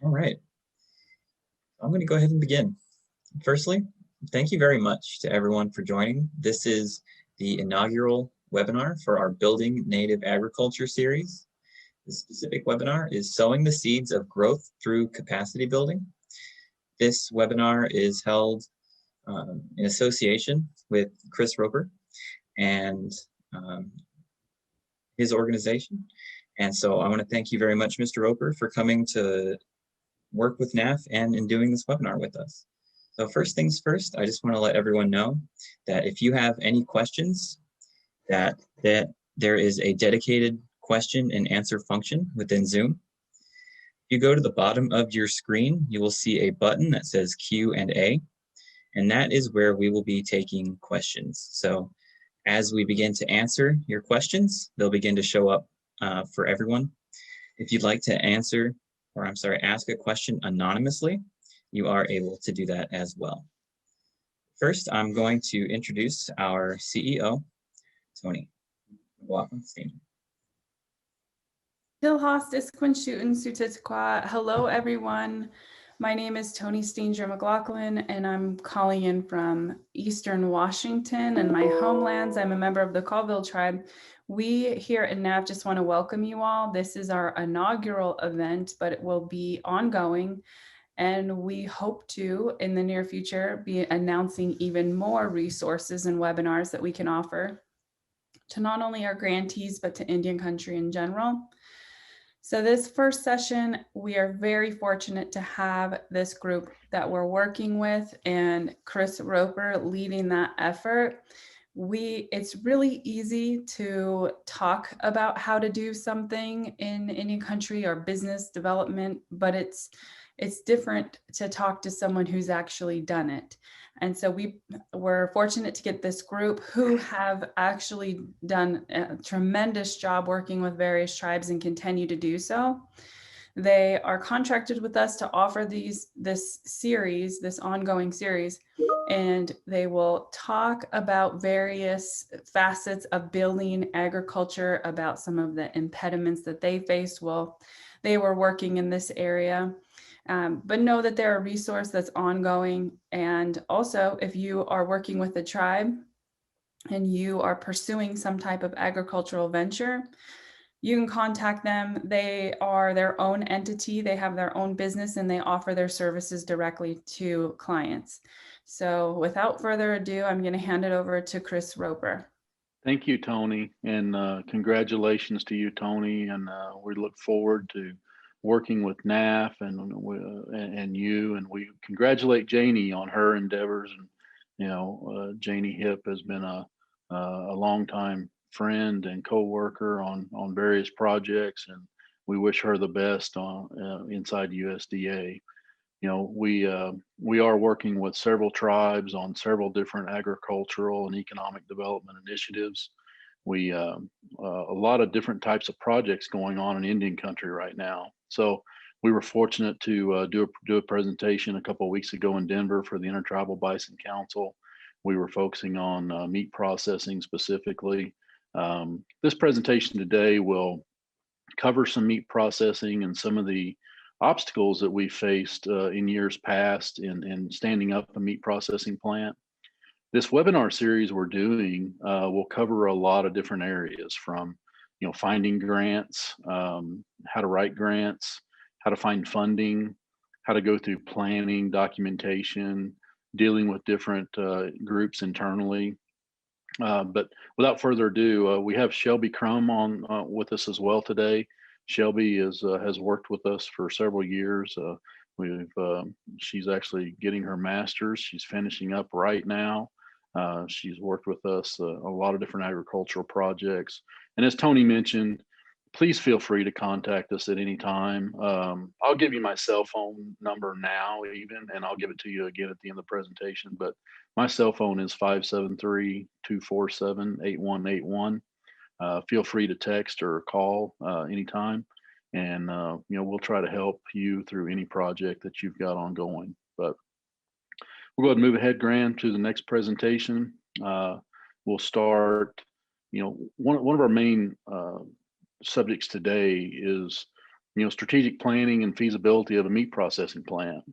All right, I'm going to go ahead and begin. Firstly, thank you very much to everyone for joining. This is the inaugural webinar for our Building Native Agriculture series. The specific webinar is Sowing the Seeds of Growth Through Capacity Building. This webinar is held in association with Chris Roper and his organization. And so I want to thank you very much, Mr. Roper, for coming to work with NAAF and in doing this webinar with us. So first things first, I just want to let everyone know that if you have any questions, that there is a dedicated question and answer function within Zoom. If you go to the bottom of your screen, you will see a button that says Q&A, and that is where we will be taking questions. So as we begin to answer your questions, they'll begin to show up for everyone. If you'd like to ask a question anonymously, you are able to do that as well. First, I'm going to introduce our CEO, Tony. Welcome, Steve. Hello, everyone. My name is Tony Steinger McLaughlin, and I'm calling in from Eastern Washington and my homelands. I'm a member of the Colville tribe. We here at NAAF just want to welcome you all. This is our inaugural event, but it will be ongoing. And we hope to, in the near future, be announcing even more resources and webinars that we can offer to not only our grantees, but to Indian country in general. So this first session, we are very fortunate to have this group that we're working with and Chris Roper leading that effort. It's really easy to talk about how to do something in Indian country or business development, but it's different to talk to someone who's actually done it. And so we're fortunate to get this group who have actually done a tremendous job working with various tribes and continue to do so. They are contracted with us to offer this ongoing series, and they will talk about various facets of building agriculture, about some of the impediments that they faced while they were working in this area. But know that they're a resource that's ongoing. And also, if you are working with a tribe and you are pursuing some type of agricultural venture, you can contact them. They are their own entity. They have their own business and they offer their services directly to clients. So without further ado, I'm going to hand it over to Chris Roper. Thank you, Tony, and congratulations to you, Tony. And we look forward to working with NAAF and you, and we congratulate Janie on her endeavors. And Janie Hip has been a longtime friend and co-worker on various projects, and we wish her the best inside USDA. We are working with several tribes on several different agricultural and economic development initiatives. We a lot of different types of projects going on in Indian country right now. So we were fortunate to do a presentation a couple of weeks ago in Denver for the Intertribal Bison Council. We were focusing on meat processing specifically. This presentation today will cover some meat processing and some of the obstacles that we faced in years past in standing up a meat processing plant. This webinar series we're doing will cover a lot of different areas, from finding grants, how to write grants, how to find funding, how to go through planning, documentation, dealing with different groups internally. But without further ado, we have Shelby Crum on with us as well today. Shelby has worked with us for several years. She's actually getting her master's. She's finishing up right now. She's worked with us a lot of different agricultural projects. And as Tony mentioned, please feel free to contact us at any time. I'll give you my cell phone number now even, and I'll give it to you again at the end of the presentation. But my cell phone is 573-247-8181. Feel free to text or call anytime. And, we'll try to help you through any project that you've got ongoing. But we'll go ahead and move ahead, Graham, to the next presentation. We'll start, one of our main subjects today is, strategic planning and feasibility of a meat processing plant,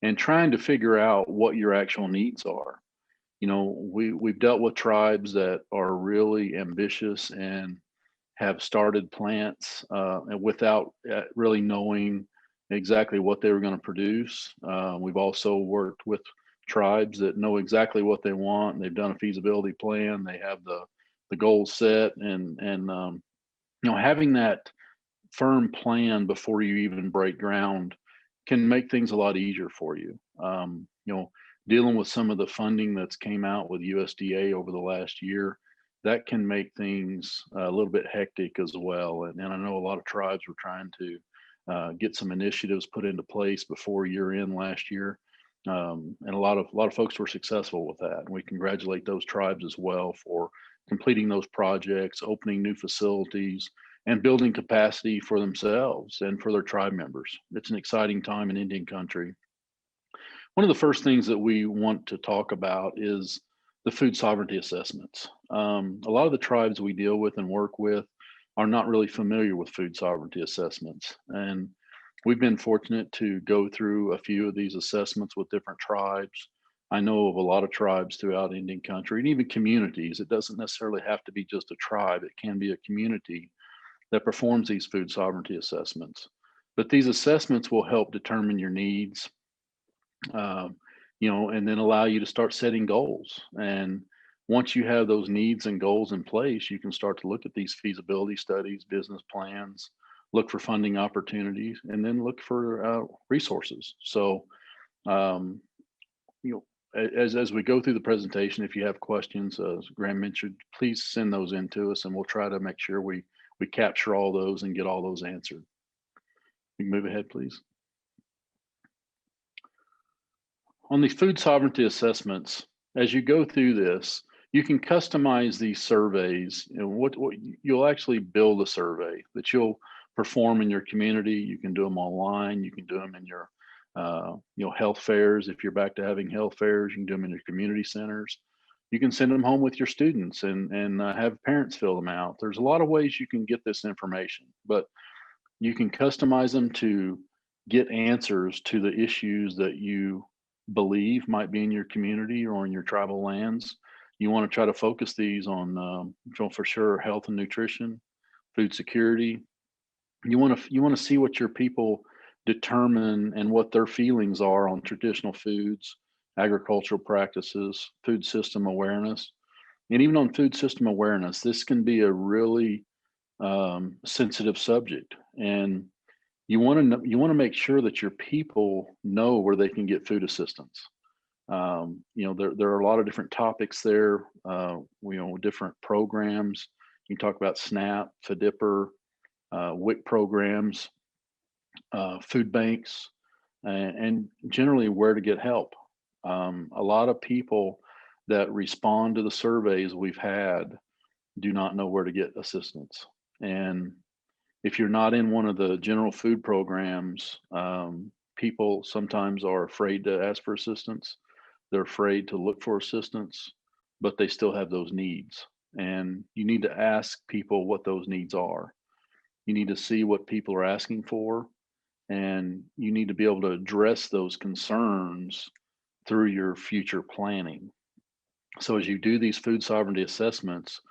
and trying to figure out what your actual needs are. We've dealt with tribes that are really ambitious and have started plants and without really knowing exactly what they were going to produce. We've also worked with tribes that know exactly what they want, and they've done a feasibility plan. They have the goals set, and having that firm plan before you even break ground can make things a lot easier for you. Dealing with some of the funding that's came out with USDA over the last year, that can make things a little bit hectic as well. And I know a lot of tribes were trying to get some initiatives put into place before year end last year. And a lot of folks were successful with that. And we congratulate those tribes as well for completing those projects, opening new facilities, and building capacity for themselves and for their tribe members. It's an exciting time in Indian country. One of the first things that we want to talk about is the food sovereignty assessments. A lot of the tribes we deal with and work with are not really familiar with food sovereignty assessments. And we've been fortunate to go through a few of these assessments with different tribes. I know of a lot of tribes throughout Indian country and even communities. It doesn't necessarily have to be just a tribe, it can be a community that performs these food sovereignty assessments. But these assessments will help determine your needs, and then allow you to start setting goals. And once you have those needs and goals in place, you can start to look at these feasibility studies, business plans, look for funding opportunities, and then look for resources. So, as we go through the presentation, if you have questions, as Graham mentioned, please send those in to us, and we'll try to make sure we capture all those and get all those answered. You can move ahead, please. On the food sovereignty assessments, as you go through this, you can customize these surveys. What you'll actually build a survey that you'll perform in your community. You can do them online. You can do them in your health fairs. If you're back to having health fairs, you can do them in your community centers. You can send them home with your students and have parents fill them out. There's a lot of ways you can get this information, but you can customize them to get answers to the issues that you believe might be in your community or in your tribal lands. You want to try to focus these on, for sure, health and nutrition, food security. You want to see what your people determine and what their feelings are on traditional foods, agricultural practices, food system awareness. And even on food system awareness, this can be a really sensitive subject. And you want to make sure that your people know where they can get food assistance. There are a lot of different topics there. Different programs. You can talk about SNAP, FDIPR, WIC programs, food banks, and generally where to get help. A lot of people that respond to the surveys we've had do not know where to get assistance. And if you're not in one of the general food programs, people sometimes are afraid to ask for assistance. They're afraid to look for assistance, but they still have those needs. And you need to ask people what those needs are. You need to see what people are asking for, and you need to be able to address those concerns through your future planning. So as you do these food sovereignty assessments,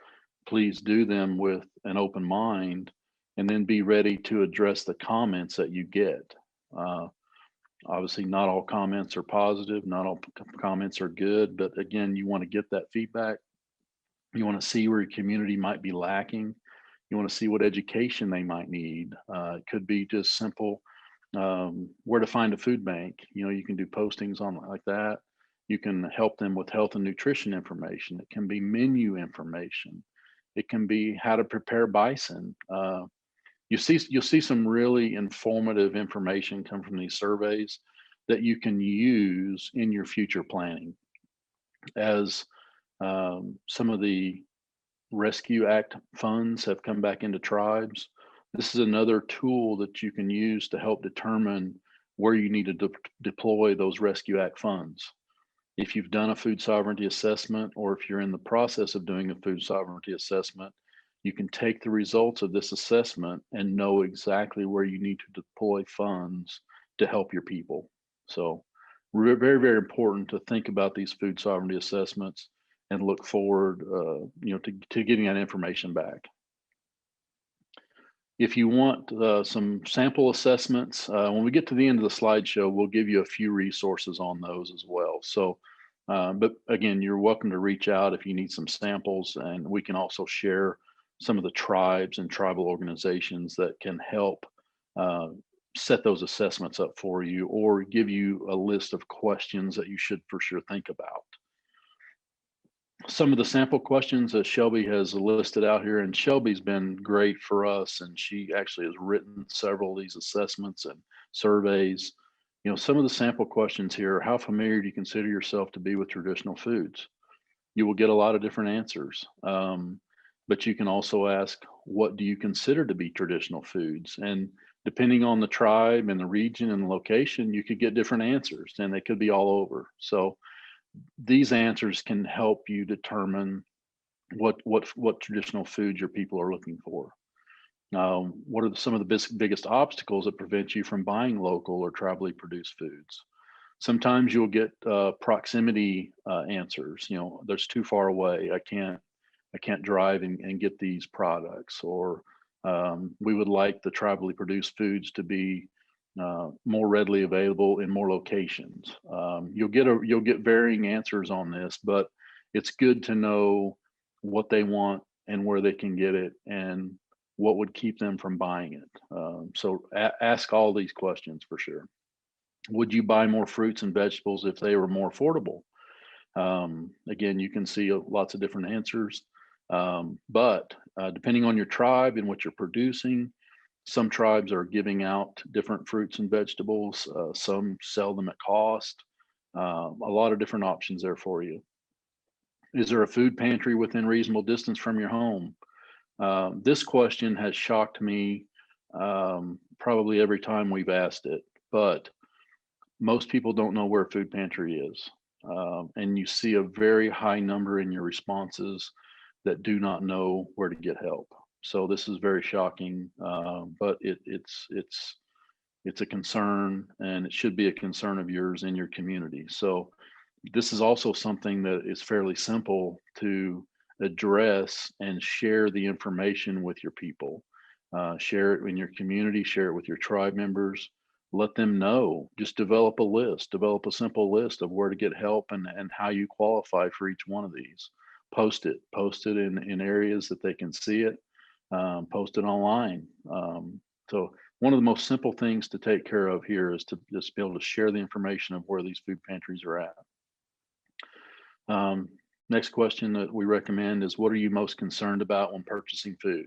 please do them with an open mind, and then be ready to address the comments that you get. Obviously, not all comments are positive, not all comments are good, but again, you want to get that feedback. You want to see where your community might be lacking. You want to see what education they might need. It could be just simple, where to find a food bank. You can do postings on like that. You can help them with health and nutrition information. It can be menu information. It can be how to prepare bison. You'll see some really informative information come from these surveys that you can use in your future planning. As some of the Rescue Act funds have come back into tribes, this is another tool that you can use to help determine where you need to deploy those Rescue Act funds. If you've done a food sovereignty assessment, or if you're in the process of doing a food sovereignty assessment, you can take the results of this assessment and know exactly where you need to deploy funds to help your people. So very, very important to think about these food sovereignty assessments and look forward, to getting that information back. If you want some sample assessments, when we get to the end of the slideshow, we'll give you a few resources on those as well. So, but again, you're welcome to reach out if you need some samples, and we can also share some of the tribes and tribal organizations that can help set those assessments up for you, or give you a list of questions that you should for sure think about. Some of the sample questions that Shelby has listed out here, and Shelby's been great for us, and she actually has written several of these assessments and surveys. Some of the sample questions here are: how familiar do you consider yourself to be with traditional foods? You will get a lot of different answers, but you can also ask, what do you consider to be traditional foods? And depending on the tribe and the region and the location, you could get different answers, and they could be all over. So these answers can help you determine what traditional foods your people are looking for. What are some of the biggest obstacles that prevent you from buying local or tribally produced foods? Sometimes you'll get proximity answers. There's too far away. I can't drive and get these products, or we would like the tribally produced foods to be more readily available in more locations. You'll get varying answers on this, but it's good to know what they want and where they can get it and what would keep them from buying it. So ask all these questions for sure. Would you buy more fruits and vegetables if they were more affordable? Again, you can see lots of different answers, but depending on your tribe and what you're producing, some tribes are giving out different fruits and vegetables. Some sell them at cost. A lot of different options there for you. Is there a food pantry within reasonable distance from your home? This question has shocked me probably every time we've asked it, but most people don't know where a food pantry is. And you see a very high number in your responses that do not know where to get help. So this is very shocking, but it's a concern, and it should be a concern of yours in your community. So this is also something that is fairly simple to address and share the information with your people. Share it in your community, share it with your tribe members, let them know. Just develop a simple list of where to get help and how you qualify for each one of these. Post it in areas that they can see it. Post it online. So one of the most simple things to take care of here is to just be able to share the information of where these food pantries are at. Next question that we recommend is, what are you most concerned about when purchasing food?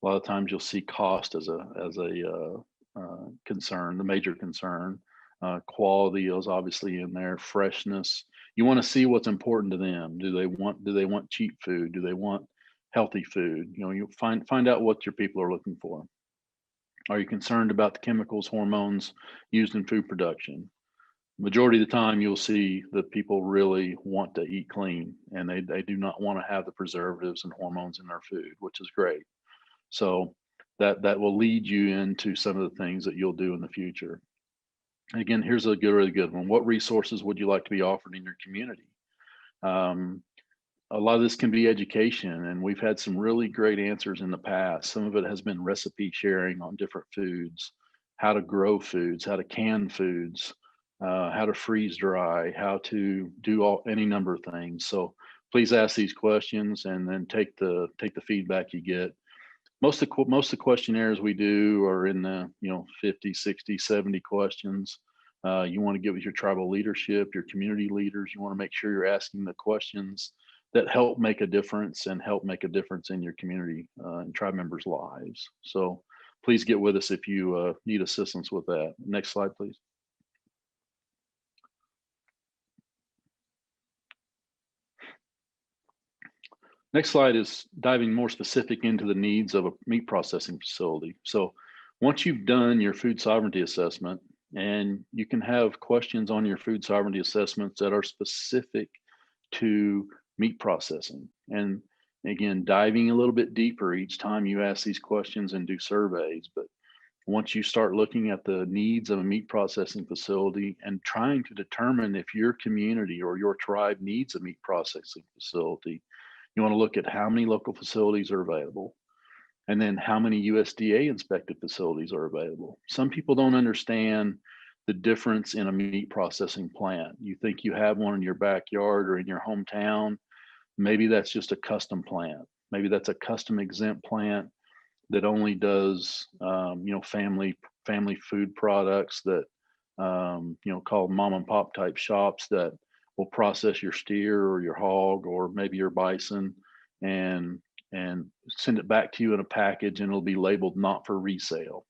A lot of times you'll see cost as a concern, the major concern. Quality is obviously in there. Freshness. You want to see what's important to them. Do they want cheap food? Do they want healthy food? You find out what your people are looking for. Are you concerned about the chemicals, hormones used in food production? Majority of the time, you'll see that people really want to eat clean, and they do not want to have the preservatives and hormones in their food, which is great. So that will lead you into some of the things that you'll do in the future. And again, here's a really good one. What resources would you like to be offered in your community? A lot of this can be education, and we've had some really great answers in the past. Some of it has been recipe sharing on different foods, how to grow foods, how to can foods, how to freeze dry, how to do any number of things. So please ask these questions and then take the feedback you get. Most of the questionnaires we do are in the 50, 60, 70 questions. You want to get with your tribal leadership, your community leaders. You want to make sure you're asking the questions that help make a difference and help make a difference in your community and tribe members' lives. So please get with us if you need assistance with that. Next slide, please. Next slide is diving more specific into the needs of a meat processing facility. So once you've done your food sovereignty assessment, and you can have questions on your food sovereignty assessments that are specific to meat processing. And Again, diving a little bit deeper each time you ask these questions and do surveys. But once you start looking at the needs of a meat processing facility and trying to determine if your community or your tribe needs a meat processing facility, you want to look at how many local facilities are available, and then how many USDA inspected facilities are available. Some people don't understand the difference in a meat processing plant. You think you have one in your backyard or in your hometown. Maybe that's just a custom plant. Maybe that's a custom exempt plant that only does family food products that called mom and pop type shops that will process your steer or your hog or maybe your bison and send it back to you in a package, and it'll be labeled not for resale.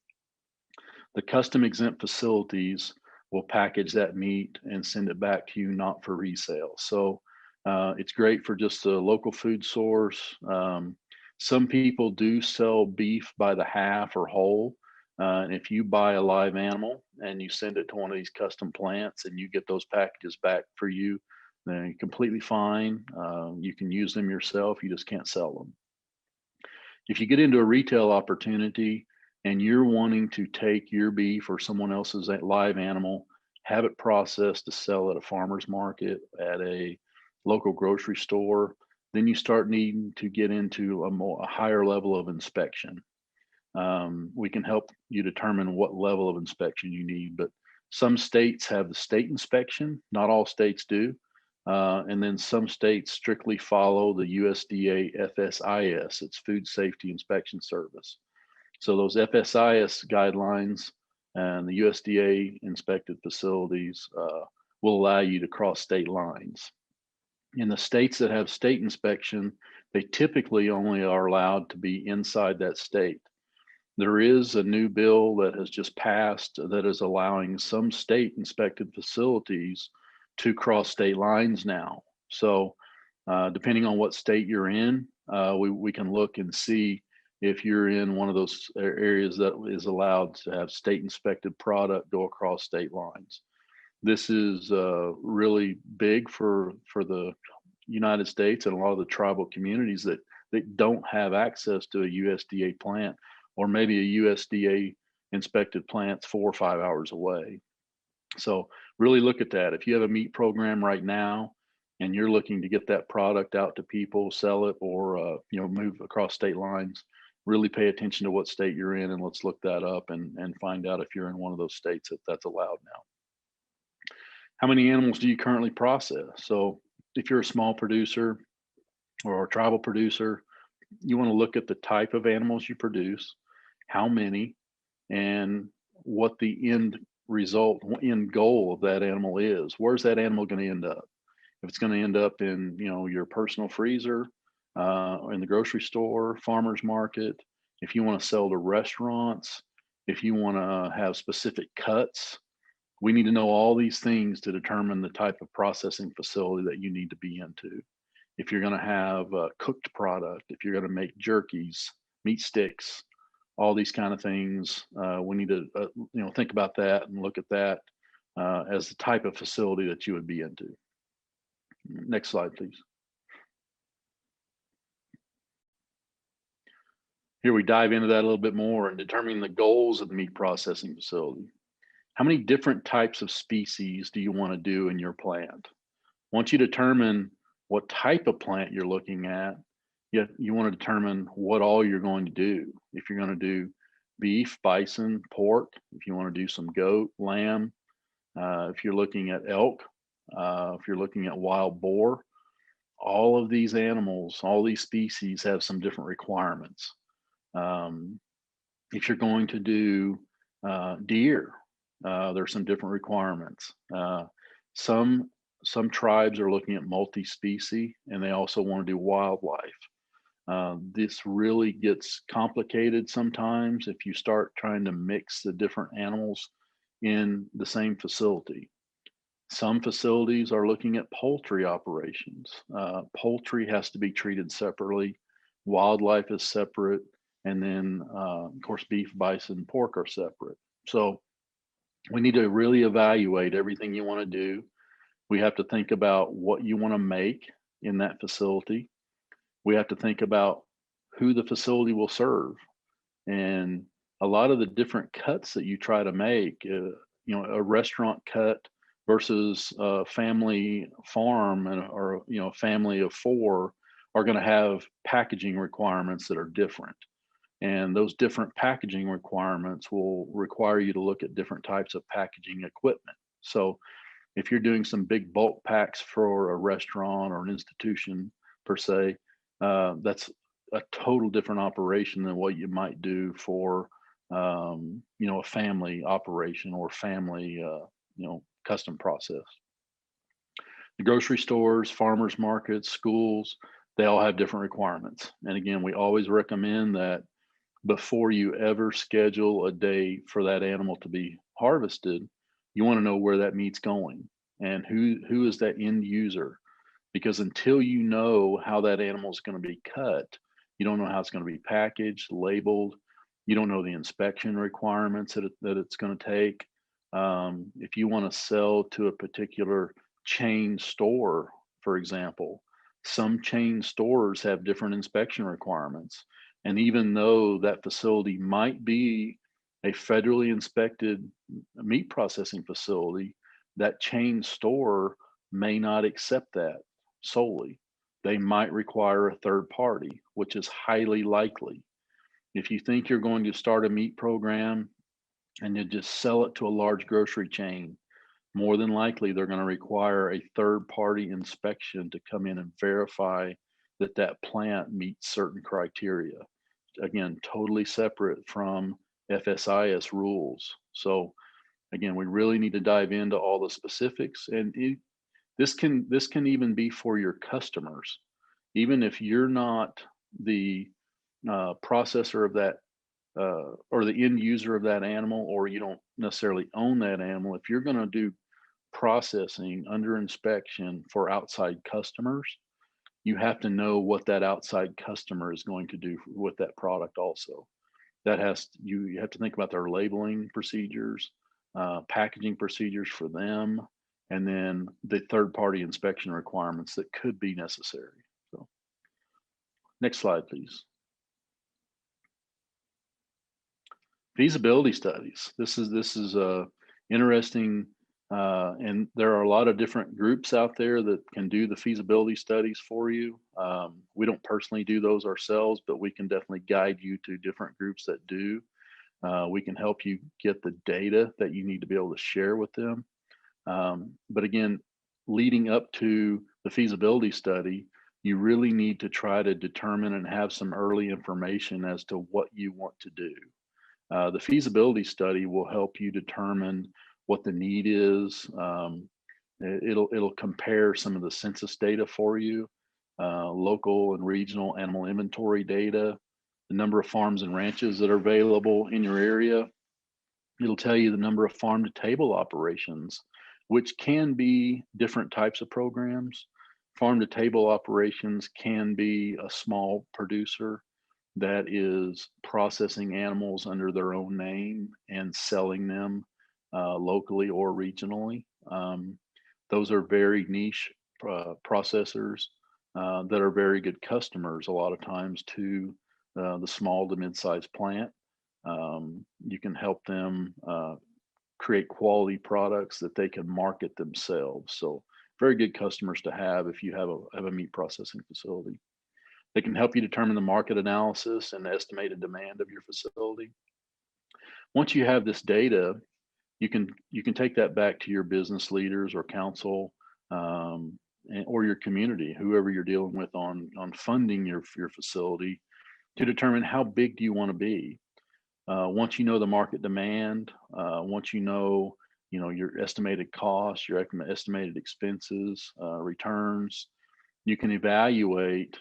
The custom exempt facilities will package that meat and send it back to you not for resale. So it's great for just a local food source. Some people do sell beef by the half or whole. And if you buy a live animal and you send it to one of these custom plants and you get those packages back for you, then you're completely fine. You can use them yourself. You just can't sell them. If you get into a retail opportunity and you're wanting to take your beef or someone else's live animal, have it processed to sell at a farmer's market, at a local grocery store, then you start needing to get into a higher level of inspection. We can help you determine what level of inspection you need, but some states have the state inspection, not all states do. And then some states strictly follow the USDA FSIS, it's Food Safety Inspection Service. So those FSIS guidelines and the USDA inspected facilities will allow you to cross state lines. In the states that have state inspection, they typically only are allowed to be inside that state. There is a new bill that has just passed that is allowing some state inspected facilities to cross state lines now. So depending on what state you're in, we can look and see if you're in one of those areas that is allowed to have state inspected product go across state lines. This is really big for the United States and a lot of the tribal communities that don't have access to a USDA plant, or maybe a USDA inspected plant's 4 or 5 hours away. So really look at that. If you have a meat program right now and you're looking to get that product out to people, sell it, or move across state lines, really pay attention to what state you're in, and let's look that up and find out if you're in one of those states that's allowed now. How many animals do you currently process? So if you're a small producer or a tribal producer, you want to look at the type of animals you produce, how many, and what the end goal of that animal is. Where's that animal going to end up? If it's going to end up in your personal freezer, in the grocery store, farmer's market, if you want to sell to restaurants, if you want to have specific cuts, we need to know all these things to determine the type of processing facility that you need to be into. If you're going to have a cooked product, if you're going to make jerkies, meat sticks, all these kind of things, we need to think about that and look at that as the type of facility that you would be into. Next slide, please. Here we dive into that a little bit more and determining the goals of the meat processing facility. How many different types of species do you want to do in your plant? Once you determine what type of plant you're looking at, you want to determine what all you're going to do. If you're going to do beef, bison, pork, if you want to do some goat, lamb, if you're looking at elk, if you're looking at wild boar, all of these animals, all these species have some different requirements. If you're going to do deer, there's some different requirements. Some tribes are looking at multi-species, and they also want to do wildlife. This really gets complicated sometimes if you start trying to mix the different animals in the same facility. Some facilities are looking at poultry operations. Poultry has to be treated separately. Wildlife is separate. And then, of course, beef, bison, pork are separate. So we need to really evaluate everything you want to do. We have to think about what you want to make in that facility. We have to think about who the facility will serve. And a lot of the different cuts that you try to make, a restaurant cut versus a family farm or a family of 4 are going to have packaging requirements that are different. And those different packaging requirements will require you to look at different types of packaging equipment. So if you're doing some big bulk packs for a restaurant or an institution per se, that's a total different operation than what you might do for a family operation or family custom process. The grocery stores, farmers markets, schools, they all have different requirements. And again, we always recommend that before you ever schedule a day for that animal to be harvested, you want to know where that meat's going and who is that end user. Because until you know how that animal is going to be cut, you don't know how it's going to be packaged, labeled. You don't know the inspection requirements that it's going to take. If you want to sell to a particular chain store, for example, some chain stores have different inspection requirements. And even though that facility might be a federally inspected meat processing facility, that chain store may not accept that solely. They might require a third party, which is highly likely. If you think you're going to start a meat program and you just sell it to a large grocery chain, more than likely they're going to require a third party inspection to come in and verify that that plant meets certain criteria. Again, totally separate from FSIS rules. So again, we really need to dive into all the specifics, and this can even be for your customers. Even if you're not the processor of that or the end user of that animal, or you don't necessarily own that animal, if you're going to do processing under inspection for outside customers, you have to know what that outside customer is going to do with that product also. You have to think about their labeling procedures, packaging procedures for them, and then the third party inspection requirements that could be necessary. So next slide, please. Feasibility studies. This is interesting, and there are a lot of different groups out there that can do the feasibility studies for you. We don't personally do those ourselves, but we can definitely guide you to different groups that do. We can help you get the data that you need to be able to share with them. But again, leading up to the feasibility study, you really need to try to determine and have some early information as to what you want to do. The feasibility study will help you determine what the need is. It'll compare some of the census data for you, local and regional animal inventory data, the number of farms and ranches that are available in your area. It'll tell you the number of farm to table operations, which can be different types of programs. Farm to table operations can be a small producer that is processing animals under their own name and selling them locally or regionally. Those are very niche processors that are very good customers a lot of times to the small to mid-sized plant. You can help them create quality products that they can market themselves. So very good customers to have if you have a meat processing facility. They can help you determine the market analysis and the estimated demand of your facility. Once you have this data, you can take that back to your business leaders or council or your community, whoever you're dealing with on funding your facility, to determine how big do you want to be. Once you know the market demand, once you know your estimated costs, your estimated expenses, returns, you can evaluate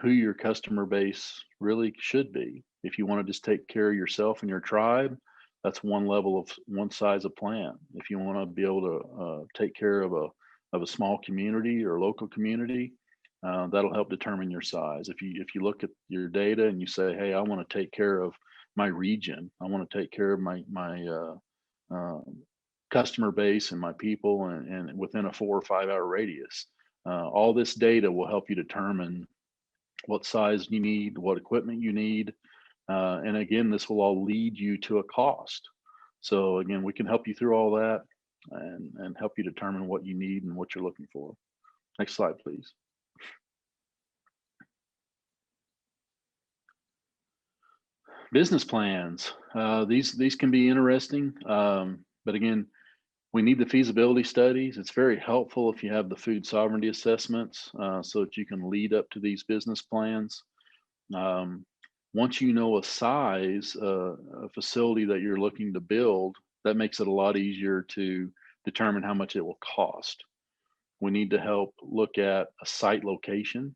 who your customer base really should be. If you want to just take care of yourself and your tribe, that's one level of one size of plant. If you want to be able to take care of a small community or local community, that'll help determine your size. If you look at your data and you say, hey, I want to take care of my region, I want to take care of my customer base and my people, and within a 4 or 5 hour radius, all this data will help you determine what size you need, what equipment you need. And again, this will all lead you to a cost. So again, we can help you through all that and help you determine what you need and what you're looking for. Next slide, please. Business plans. These can be interesting, but again, we need the feasibility studies. It's very helpful if you have the food sovereignty assessments so that you can lead up to these business plans. Once you know a size, a facility that you're looking to build, that makes it a lot easier to determine how much it will cost. We need to help look at a site location.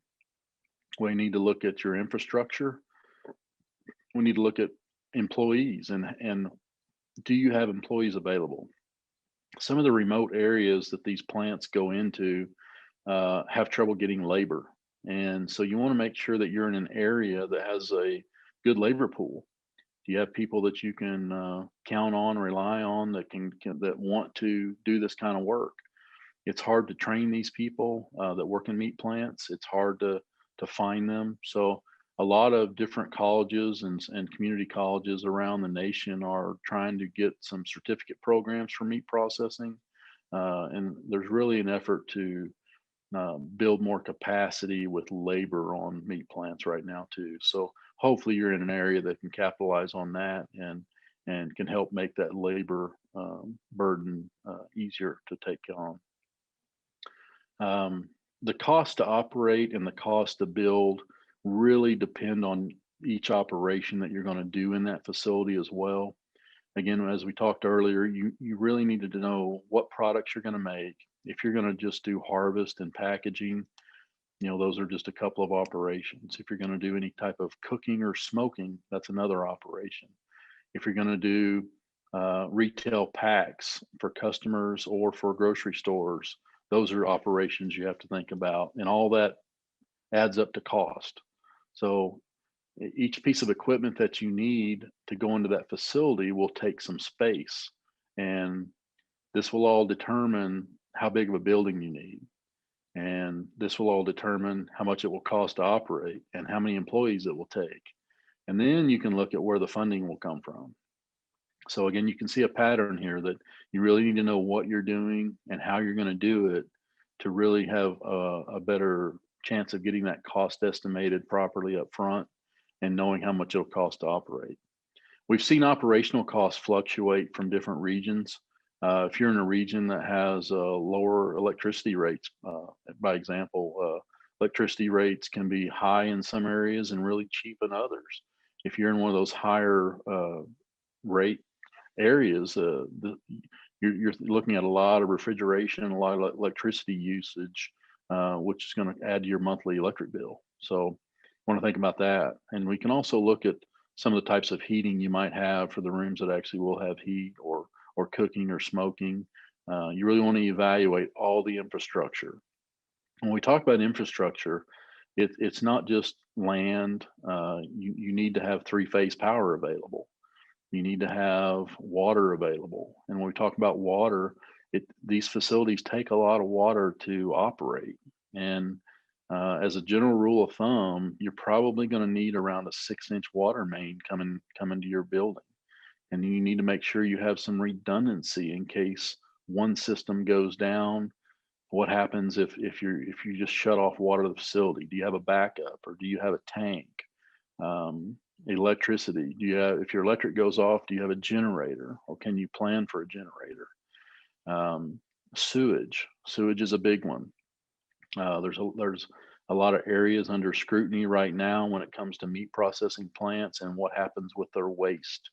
We need to look at your infrastructure. We need to look at employees and do you have employees available? Some of the remote areas that these plants go into have trouble getting labor. And so you want to make sure that you're in an area that has a good labor pool. Do you have people that you can count on, rely on that that want to do this kind of work? It's hard to train these people that work in meat plants. It's hard to find them. So a lot of different colleges and community colleges around the nation are trying to get some certificate programs for meat processing. And there's really an effort to build more capacity with labor on meat plants right now too. So hopefully you're in an area that can capitalize on that and can help make that labor burden easier to take on. The cost to operate and the cost to build really depend on each operation that you're going to do in that facility as well. Again, as we talked earlier, you really needed to know what products you're going to make. If you're going to just do harvest and packaging, those are just a couple of operations. If you're going to do any type of cooking or smoking, that's another operation. If you're going to do retail packs for customers or for grocery stores, those are operations you have to think about, and all that adds up to cost. So each piece of equipment that you need to go into that facility will take some space, and this will all determine how big of a building you need. And this will all determine how much it will cost to operate and how many employees it will take. And then you can look at where the funding will come from. So again, you can see a pattern here that you really need to know what you're doing and how you're going to do it to really have a better chance of getting that cost estimated properly up front and knowing how much it'll cost to operate. We've seen operational costs fluctuate from different regions. If you're in a region that has lower electricity rates, by example, electricity rates can be high in some areas and really cheap in others. If you're in one of those higher rate areas, you're looking at a lot of refrigeration, a lot of electricity usage, which is going to add to your monthly electric bill. So I want to think about that. And we can also look at some of the types of heating you might have for the rooms that actually will have heat or cooking or smoking. You really want to evaluate all the infrastructure. When we talk about infrastructure, it's not just land. You need to have three-phase power available. You need to have water available. And when we talk about water, these facilities take a lot of water to operate. And as a general rule of thumb, you're probably going to need around a 6-inch water main coming to your building. And you need to make sure you have some redundancy in case one system goes down. What happens if you just shut off water to the facility? Do you have a backup, or do you have a tank? Electricity. If your electric goes off, do you have a generator, or can you plan for a generator? Sewage is a big one. There's a lot of areas under scrutiny right now when it comes to meat processing plants and what happens with their waste.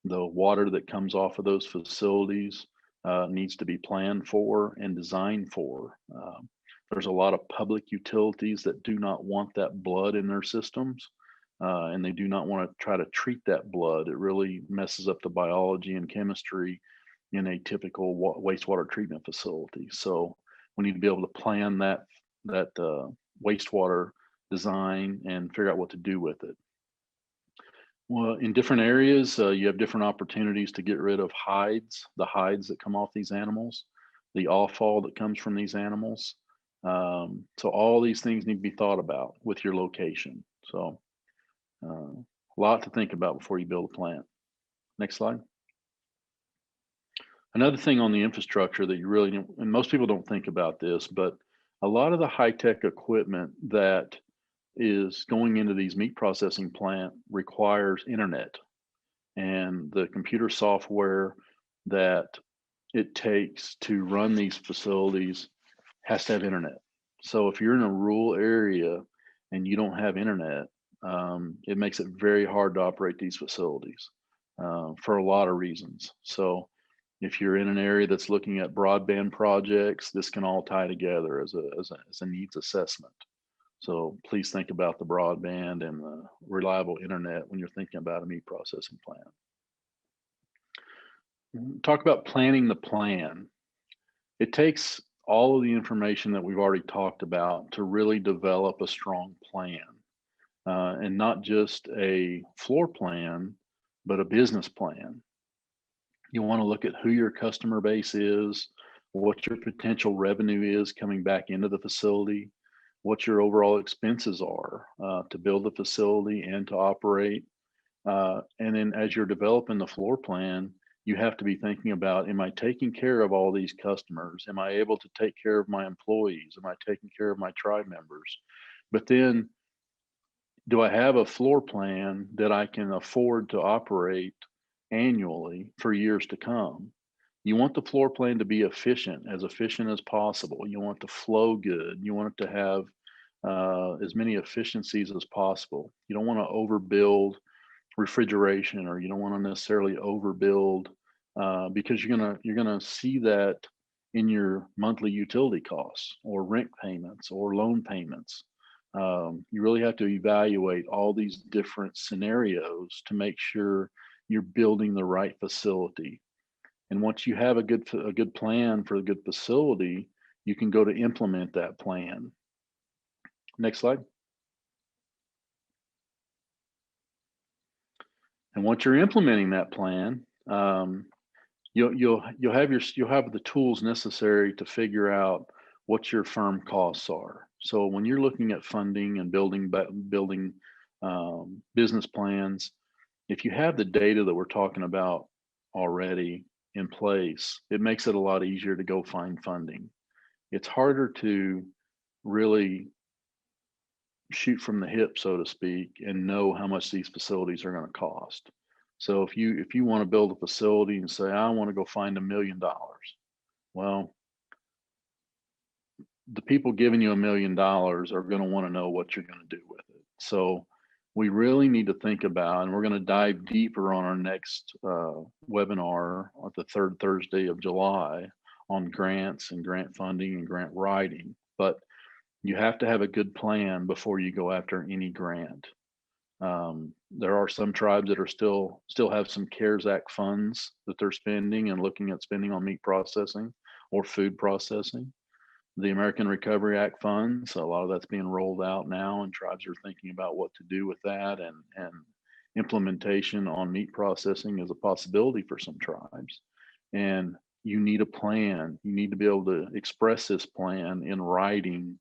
The water that comes off of those facilities needs to be planned for and designed for. There's a lot of public utilities that do not want that blood in their systems, and they do not want to try to treat that blood. It really messes up the biology and chemistry in a typical wastewater treatment facility. So we need to be able to plan that wastewater design and figure out what to do with it. Well, in different areas, you have different opportunities to get rid of the hides that come off these animals, the offal that comes from these animals. So all these things need to be thought about with your location. So a lot to think about before you build a plant. Next slide. Another thing on the infrastructure that you really, and most people don't think about this, but a lot of the high-tech equipment that is going into these meat processing plant requires internet, and the computer software that it takes to run these facilities has to have internet. So if you're in a rural area and you don't have internet, it makes it very hard to operate these facilities for a lot of reasons. So if you're in an area that's looking at broadband projects, this can all tie together as a needs assessment. So please think about the broadband and the reliable internet when you're thinking about a meat processing plant. Talk about planning the plan. It takes all of the information that we've already talked about to really develop a strong plan, and not just a floor plan, but a business plan. You want to look at who your customer base is, what your potential revenue is coming back into the facility, what your overall expenses are to build the facility and to operate. And then as you're developing the floor plan, you have to be thinking about, am I taking care of all these customers? Am I able to take care of my employees? Am I taking care of my tribe members? But then, do I have a floor plan that I can afford to operate annually for years to come? You want the floor plan to be efficient as possible. You want it to flow good. You want it to have as many efficiencies as possible. You don't want to overbuild refrigeration, or you don't want to necessarily overbuild because you're gonna see that in your monthly utility costs or rent payments or loan payments. You really have to evaluate all these different scenarios to make sure you're building the right facility. And once you have a good plan for a good facility, you can go to implement that plan. Next slide. And once you're implementing that plan, you'll have the tools necessary to figure out what your firm costs are. So when you're looking at funding and building business plans, if you have the data that we're talking about already in place, it makes it a lot easier to go find funding. It's harder to really shoot from the hip, so to speak, and know how much these facilities are going to cost. So if you want to build a facility and say, I want to go find $1 million, well, the people giving you $1 million are going to want to know what you're going to do with it. So we really need to think about, and we're going to dive deeper on our next webinar on the third Thursday of July on grants and grant funding and grant writing. But you have to have a good plan before you go after any grant. There are some tribes that are still have some CARES Act funds that they're spending and looking at spending on meat processing or food processing. The American Recovery Act funds, a lot of that's being rolled out now, and tribes are thinking about what to do with that, and implementation on meat processing is a possibility for some tribes. And you need a plan. You need to be able to express this plan in writing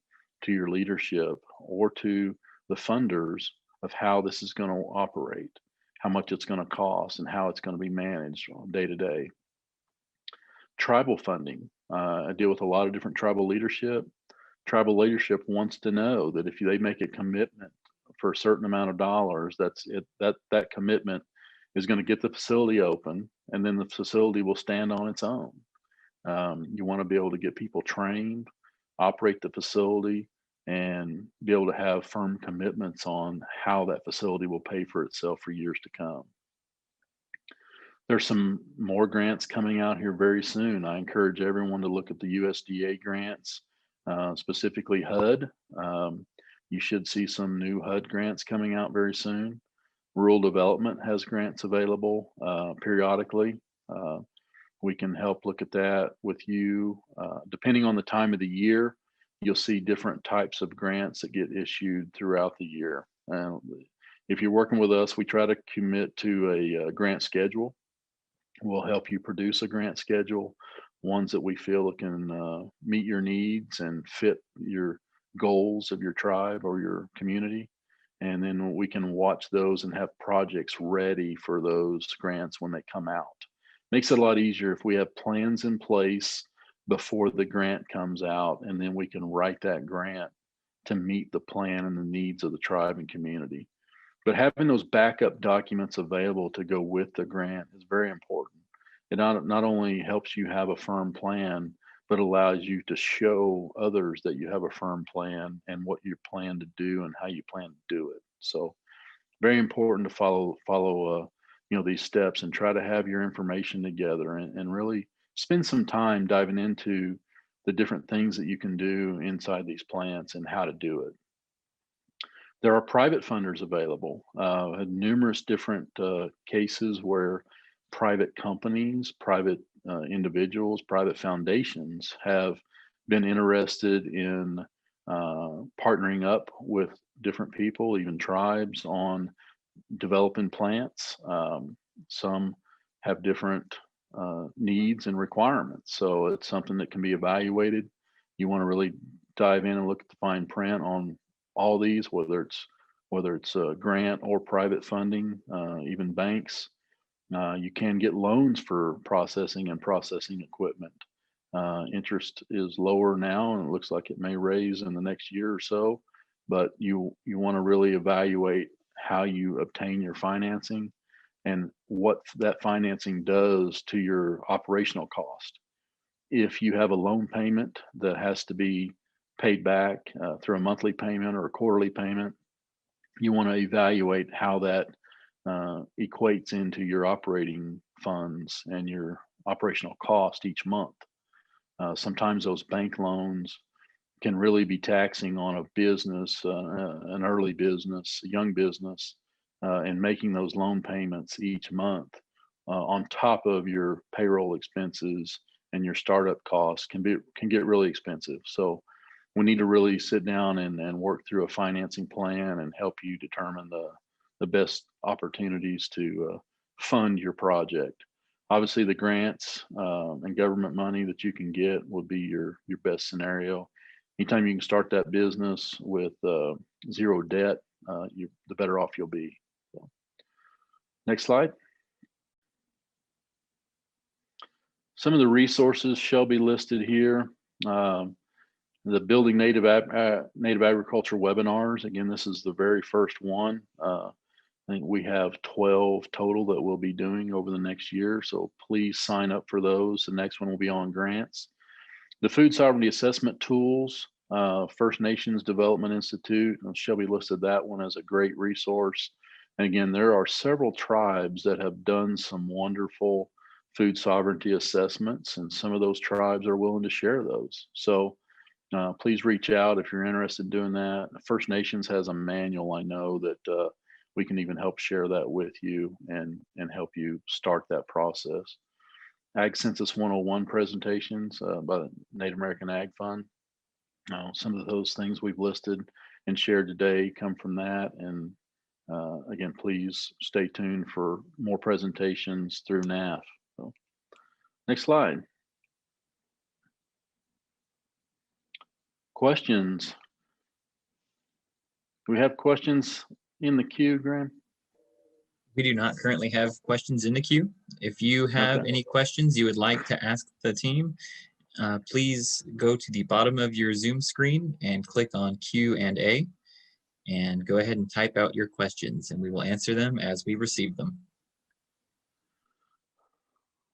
to your leadership or to the funders of how this is going to operate, how much it's going to cost, and how it's going to be managed day to day. Tribal funding. I deal with a lot of different tribal leadership. Tribal leadership wants to know that if they make a commitment for a certain amount of dollars, that commitment is going to get the facility open, and then the facility will stand on its own. You want to be able to get people trained, operate the facility, and be able to have firm commitments on how that facility will pay for itself for years to come. There's some more grants coming out here very soon. I encourage everyone to look at the USDA grants, specifically HUD. You should see some new HUD grants coming out very soon. Rural Development has grants available periodically. We can help look at that with you. Depending on the time of the year, you'll see different types of grants that get issued throughout the year. If you're working with us, we try to commit to a grant schedule. We'll help you produce a grant schedule. ones that we feel can meet your needs and fit your goals of your tribe or your community. And then we can watch those and have projects ready for those grants when they come out. Makes it a lot easier if we have plans in place before the grant comes out, and then we can write that grant to meet the plan and the needs of the tribe and community. But having those backup documents available to go with the grant is very important. It not only helps you have a firm plan, but allows you to show others that you have a firm plan and what you plan to do and how you plan to do it. So very important to follow these steps and try to have your information together and really spend some time diving into the different things that you can do inside these plants and how to do it. There are private funders available. Numerous different cases where private companies, private individuals, private foundations have been interested in partnering up with different people, even tribes, on developing plants. Some have different needs and requirements, so it's something that can be evaluated. You want to really dive in and look at the fine print on all these, whether it's a grant or private funding, even banks. You can get loans for processing and processing equipment. Interest is lower now, and it looks like it may raise in the next year or so. But you want to really evaluate how you obtain your financing and what that financing does to your operational cost. If you have a loan payment that has to be paid back through a monthly payment or a quarterly payment, you want to evaluate how that equates into your operating funds and your operational cost each month. Sometimes those bank loans can really be taxing on a business, an early business, a young business, and making those loan payments each month on top of your payroll expenses and your startup costs can get really expensive. So we need to really sit down and work through a financing plan and help you determine the best opportunities to fund your project. Obviously, the grants and government money that you can get would be your best scenario. Anytime you can start that business with zero debt, the better off you'll be. So, next slide. Some of the resources shall be listed here. The Building Native Agriculture webinars. Again, this is the very first one. I think we have 12 total that we'll be doing over the next year. So please sign up for those. The next one will be on grants. The Food Sovereignty Assessment Tools, First Nations Development Institute, Shelby listed that one as a great resource. And again, there are several tribes that have done some wonderful food sovereignty assessments, and some of those tribes are willing to share those. So please reach out if you're interested in doing that. First Nations has a manual, I know, that we can even help share that with you and help you start that process. Ag Census 101 presentations by the Native American Ag Fund. Some of those things we've listed and shared today come from that. And again, please stay tuned for more presentations through NAAF. So, next slide. Questions? Do we have questions in the queue, Graham? We do not currently have questions in the queue. If you have any questions you would like to ask the team, please go to the bottom of your Zoom screen and click on Q&A and go ahead and type out your questions, and we will answer them as we receive them.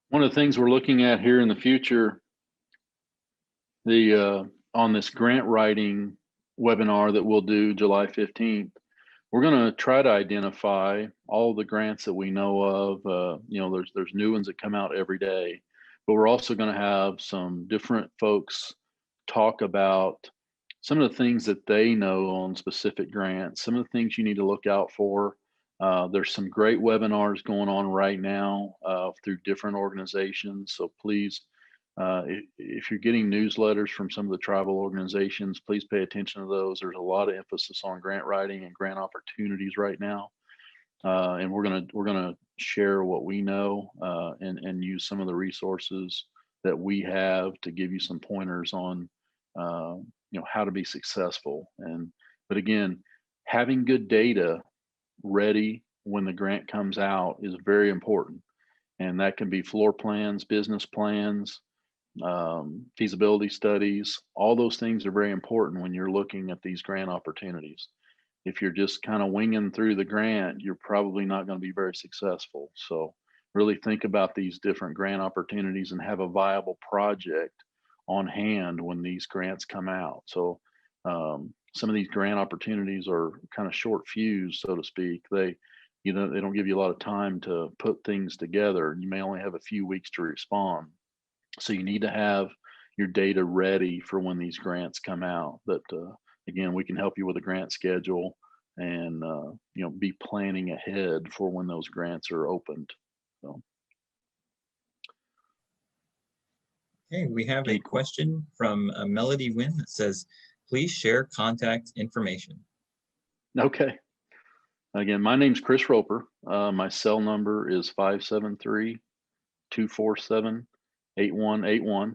One of the things we're looking at here in the future, on this grant writing webinar that we'll do July 15th, we're going to try to identify all the grants that we know of. There's new ones that come out every day, but we're also going to have some different folks talk about some of the things that they know on specific grants, some of the things you need to look out for. There's some great webinars going on right now through different organizations. So please, if you're getting newsletters from some of the tribal organizations, please pay attention to those. There's a lot of emphasis on grant writing and grant opportunities right now. And we're gonna share what we know and use some of the resources that we have to give you some pointers on, how to be successful. But again, having good data ready when the grant comes out is very important. And that can be floor plans, business plans, feasibility studies. All those things are very important when you're looking at these grant opportunities. If you're just kind of winging through the grant, you're probably not going to be very successful. So really think about these different grant opportunities and have a viable project on hand when these grants come out. So some of these grant opportunities are kind of short fuse, so to speak. They don't give you a lot of time to put things together. You may only have a few weeks to respond. So you need to have your data ready for when these grants come out. But again, we can help you with a grant schedule and be planning ahead for when those grants are opened. So. Okay, we have a question from Melody Wynn that says, please share contact information. Okay. Again, my name's Chris Roper. My cell number is 573-247-8181.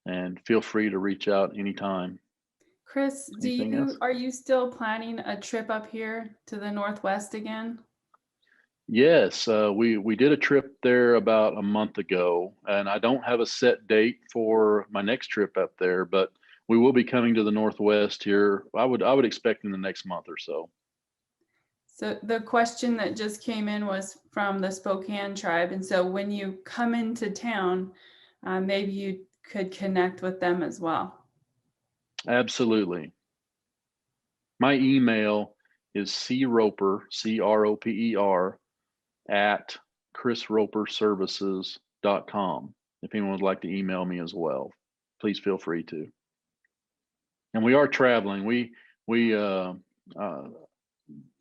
And feel free to reach out anytime. Chris, are you still planning a trip up here to the Northwest again? Yes, we did a trip there about a month ago, and I don't have a set date for my next trip up there, but we will be coming to the Northwest here. I would expect in the next month or so. So the question that just came in was from the Spokane tribe. And so when you come into town, maybe you could connect with them as well. Absolutely. My email is croper, CROPER, at chrisroperservices.com. If anyone would like to email me as well, please feel free to. And we are traveling.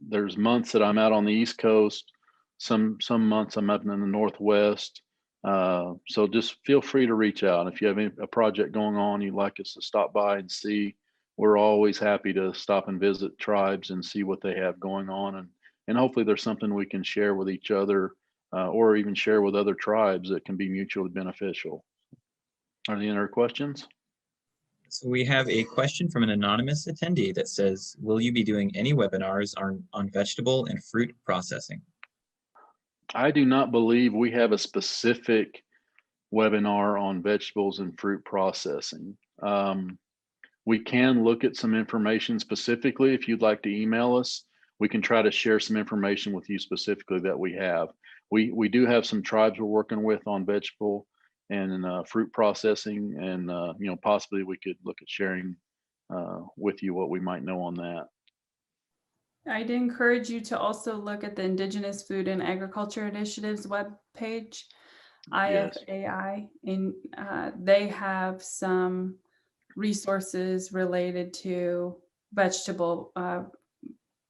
There's months that I'm out on the East Coast. Some months I'm up in the Northwest. So just feel free to reach out. If you have a project going on you'd like us to stop by and see, we're always happy to stop and visit tribes and see what they have going on. And hopefully there's something we can share with each other or even share with other tribes that can be mutually beneficial. Are there any other questions? So we have a question from an anonymous attendee that says, will you be doing any webinars on vegetable and fruit processing? I do not believe we have a specific webinar on vegetables and fruit processing. We can look at some information specifically. If you'd like to email us, we can try to share some information with you specifically that we have. We do have some tribes we're working with on vegetable and fruit processing, and possibly we could look at sharing with you what we might know on that. I'd encourage you to also look at the Indigenous Food and Agriculture Initiative's webpage, IFAI, and they have some resources related to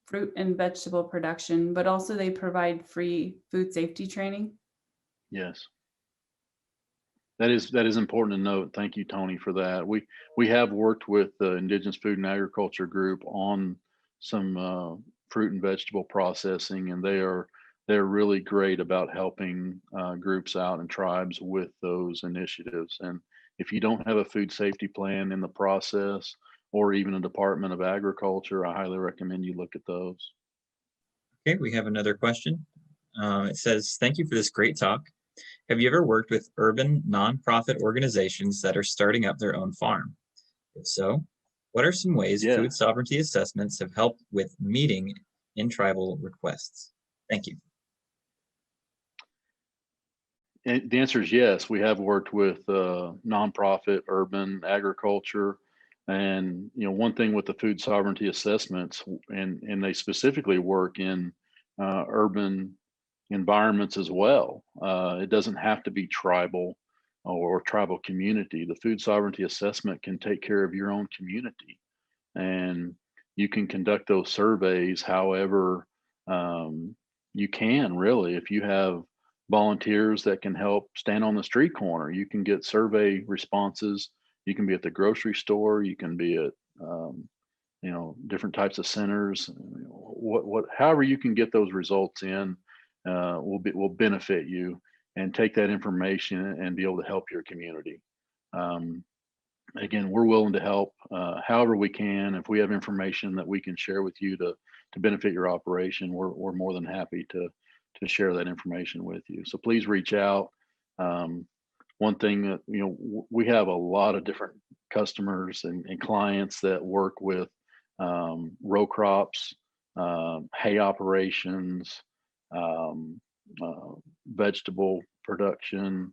fruit and vegetable production, but also they provide free food safety training. Yes. That is important to note. Thank you, Tony, for that. We have worked with the Indigenous Food and Agriculture Group on some fruit and vegetable processing, and they're really great about helping groups out and tribes with those initiatives. And if you don't have a food safety plan in the process, or even a Department of Agriculture, I highly recommend you look at those. Okay, we have another question. It says, thank you for this great talk. Have you ever worked with urban nonprofit organizations that are starting up their own farm? If so, what are some ways food sovereignty assessments have helped with meeting in tribal requests? Thank you. And the answer is yes. We have worked with nonprofit urban agriculture, and one thing with the food sovereignty assessments, and they specifically work in urban environments as well. It doesn't have to be tribal or tribal community. The food sovereignty assessment can take care of your own community, and you can conduct those surveys however you can. Really, if you have volunteers that can help stand on the street corner, you can get survey responses. You can be at the grocery store, you can be at different types of centers. However you can get those results in will benefit you. and take that information and be able to help your community. Again, we're willing to help however we can. If we have information that we can share with you to benefit your operation, we're more than happy to share that information with you. So please reach out. One thing that, we have a lot of different customers and clients that work with row crops, hay operations, vegetable production,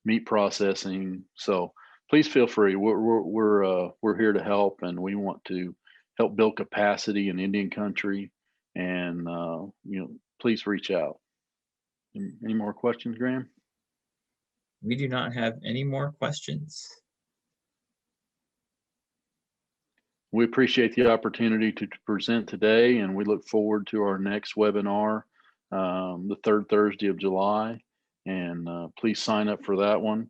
meat processing. So please feel free. We're here to help, and we want to help build capacity in Indian country. And please reach out. Any more questions, Graham? We do not have any more questions. We appreciate the opportunity to present today, and we look forward to our next webinar, the third Thursday of July. And please sign up for that one.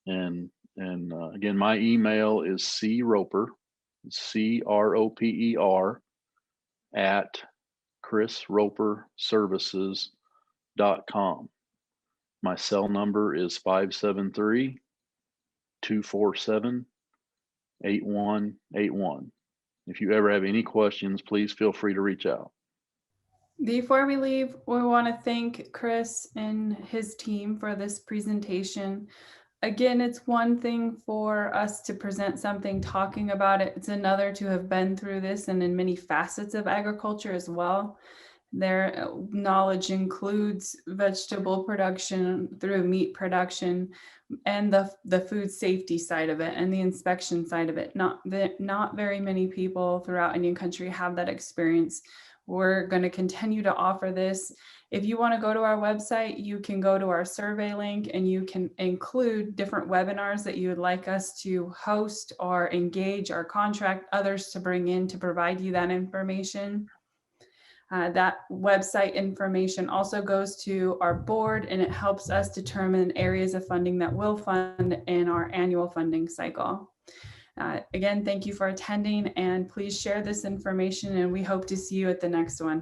And again, my email is croper, CROPER, at chrisroperservices.com. My cell number is 573-247-8181. If you ever have any questions, please feel free to reach out. Before we leave, we want to thank Chris and his team for this presentation. Again, it's one thing for us to present something, talking about it. It's another to have been through this and in many facets of agriculture as well. Their knowledge includes vegetable production through meat production and the food safety side of it and the inspection side of it. Not very many people throughout Indian country have that experience. We're going to continue to offer this. If you want to go to our website, you can go to our survey link and you can include different webinars that you would like us to host or engage or contract others to bring in to provide you that information. That website information also goes to our board, and it helps us determine areas of funding that will fund in our annual funding cycle. Again, thank you for attending, and please share this information, and we hope to see you at the next one.